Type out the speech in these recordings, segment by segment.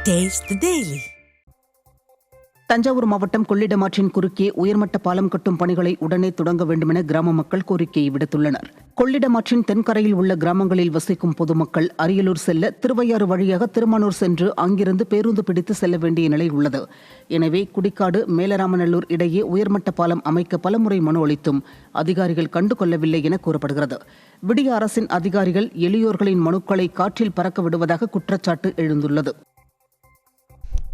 Taste the Daily. Thanjavur மாவட்டம் கொள்ளிடம் ஆற்றின் குறுக்கே உயர்மட்ட பாலம் கட்டும் பணிகளை உடனே தொடங்க வேண்டுமென கிராம மக்கள் கோரிக்கையை விடுத்துள்ளனர். கொள்ளிடம் ஆற்றின் தென்கரையில் உள்ள கிராமங்களில் வசிக்கும் பொதுமக்கள் அரியலூர் செல்ல திருவையாறு வழியாக திருமானூர் சென்று அங்கிருந்து பேருந்து பிடித்து செல்ல வேண்டிய நிலை உள்ளது. எனவே குடிக்காடு மேலராமநல்லூர் இடையே உயர்மட்ட பாலம் அமைக்க பலமுறை மனு அளித்தும் அதிகாரிகள் கண்டுகொள்ளவில்லை என கூறப்படுகிறது. விடிய அரசின் அதிகாரிகள் எளியோர்களின் மனுக்களை காற்றில் பறக்க விடுவதாக குற்றச்சாட்டு எழுந்துள்ளது.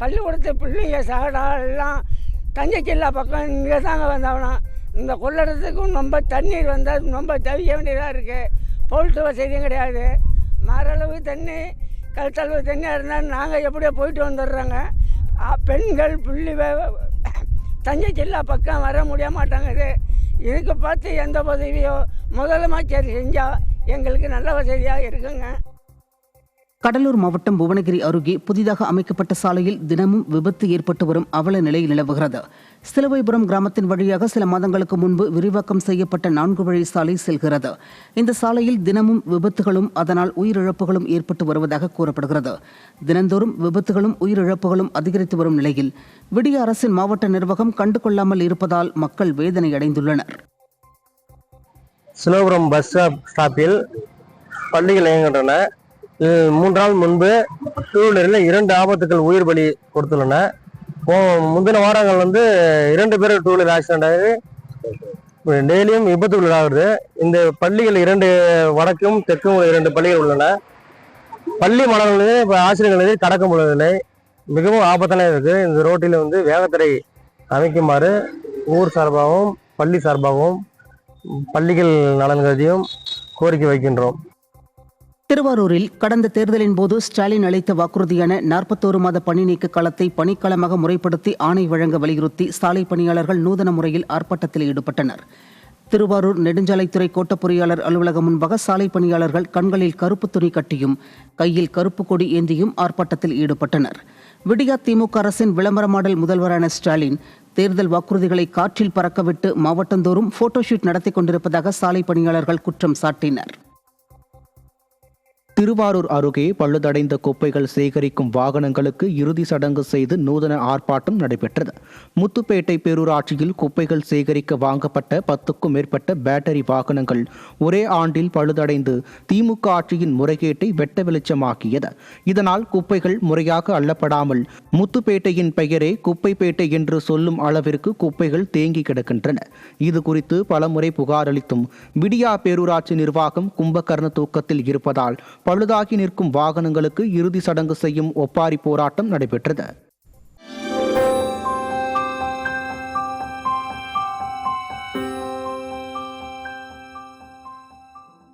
பள்ளிக்கூடத்து பிள்ளைங்க எல்லாம் தஞ்சை ஜில்லா பக்கம் இங்கே தாங்க வந்தாங்கன்னா இந்த கொள்ளடத்துக்கும் ரொம்ப தண்ணீர் வந்தால் ரொம்ப தவிக்க வேண்டியதாக இருக்குது. போல்ட்டு வசதியும் கிடையாது. மரளவு தண்ணி கழுத்தளவு தண்ணியாக இருந்தால் நாங்கள் எப்படியோ போயிட்டு வந்துடுறோங்க. பெண்கள் புள்ளி தஞ்சை ஜில்லா பக்கம் வர முடிய மாட்டாங்குது. இதுக்கு பார்த்து எந்த உதவியோ முதலமைச்சர் செஞ்சால் எங்களுக்கு நல்ல வசதியாக இருக்குங்க. கடலூர் மாவட்டம் புவனகிரி அருகே புதிதாக அமைக்கப்பட்ட சாலையில் தினமும் விபத்து ஏற்பட்டு வரும் அவல நிலை நிலவுகிறது. சிலுவைபுரம் கிராமத்தின் வழியாக சில மாதங்களுக்கு முன்பு விரிவாக்கம் செய்யப்பட்ட 4 வழி சாலை செல்கிறது. இந்த சாலையில் தினமும் விபத்துகளும் அதனால் உயிரிழப்புகளும் ஏற்பட்டு வருவதாக கூறப்படுகிறது. தினந்தோறும் விபத்துகளும் உயிரிழப்புகளும் அதிகரித்து வரும் நிலையில் விடிய அரசின் மாவட்ட நிர்வாகம் கண்டுகொள்ளாமல் இருப்பதால் மக்கள் வேதனை அடைந்துள்ளனர். சிலுவைபுரம் பஸ் ஸ்டாப்பில் பள்ளிகள் இயங்குகின்றன. 3 நாள் முன்பு டூவீலரில் 2 ஆபத்துக்கள் உயிர் பலி கொடுத்துள்ளன. முந்தின வாரங்கள் 2 பேர் டூவீலர் ஆக்சிடென்ட் ஆகி டெய்லியும் விபத்துகள் ஆகுது. இந்த பள்ளிகள் 2 வடக்கும் தெற்கும் 2 பள்ளிகள் உள்ளன. பள்ளி மாணவர்களே இப்போ ஆசிரியர்களே கடக்க முடியவில்லை. மிகவும் ஆபத்தான இருக்கு. இந்த ரோட்டில் வேகத்தடை அமைக்குமாறு ஊர் சார்பாகவும் பள்ளி சார்பாகவும் பள்ளிகள் நலன் கருதியும் கோரிக்கை வைக்கின்றோம். திருவாரூரில் கடந்த தேர்தலின் போது ஸ்டாலின் அளித்த வாக்குறுதியான 41 மாத பணி நீக்க காலத்தை பணிக்காலமாக முறைப்படுத்தி ஆணை வழங்க வலியுறுத்தி சாலை பணியாளர்கள் நூதன முறையில் ஆர்ப்பாட்டத்தில் ஈடுபட்டனர். திருவாரூர் நெடுஞ்சாலைத்துறை கோட்ட பொறியாளர் அலுவலகம் முன்பாக சாலை பணியாளர்கள் கண்களில் கருப்பு துணி கட்டியும் கையில் கருப்பு கொடி ஏந்தியும் ஆர்ப்பாட்டத்தில் ஈடுபட்டனர். விடியா திமுக அரசின் விளம்பர மாடல் முதல்வரான ஸ்டாலின் தேர்தல் வாக்குறுதிகளை காற்றில் பறக்கவிட்டு மாவட்டந்தோறும் போட்டோஷூட் நடத்தி கொண்டிருப்பதாக சாலை பணியாளர்கள் குற்றம் சாட்டினர். திருவாரூர் அருகே பழுதடைந்த குப்பைகள் சேகரிக்கும் வாகனங்களுக்கு இறுதி சடங்கு செய்து நூதன ஆர்ப்பாட்டம் நடைபெற்றது. முத்துப்பேட்டை பேரூராட்சியில் குப்பைகள் சேகரிக்க வாங்கப்பட்ட 10க்கும் மேற்பட்ட பேட்டரி வாகனங்கள் ஒரே ஆண்டில் பழுதடைந்து திமுக ஆட்சியின் முறைகேட்டை வெட்ட வெளிச்சமாக்கியது. இதனால் குப்பைகள் முறையாக அள்ளப்படாமல் முத்துப்பேட்டையின் பெயரே குப்பைப்பேட்டை என்று சொல்லும் அளவிற்கு குப்பைகள் தேங்கி கிடக்கின்றன. இது குறித்து பலமுறை புகார் அளித்தும் விடியா பேரூராட்சி நிர்வாகம் கும்பகர்ண தூக்கத்தில் இருப்பதால் பழுதாகி நிற்கும் வாகனங்களுக்கு இறுதி சடங்கு செய்யும் ஒப்பாரி போராட்டம் நடைபெற்றது.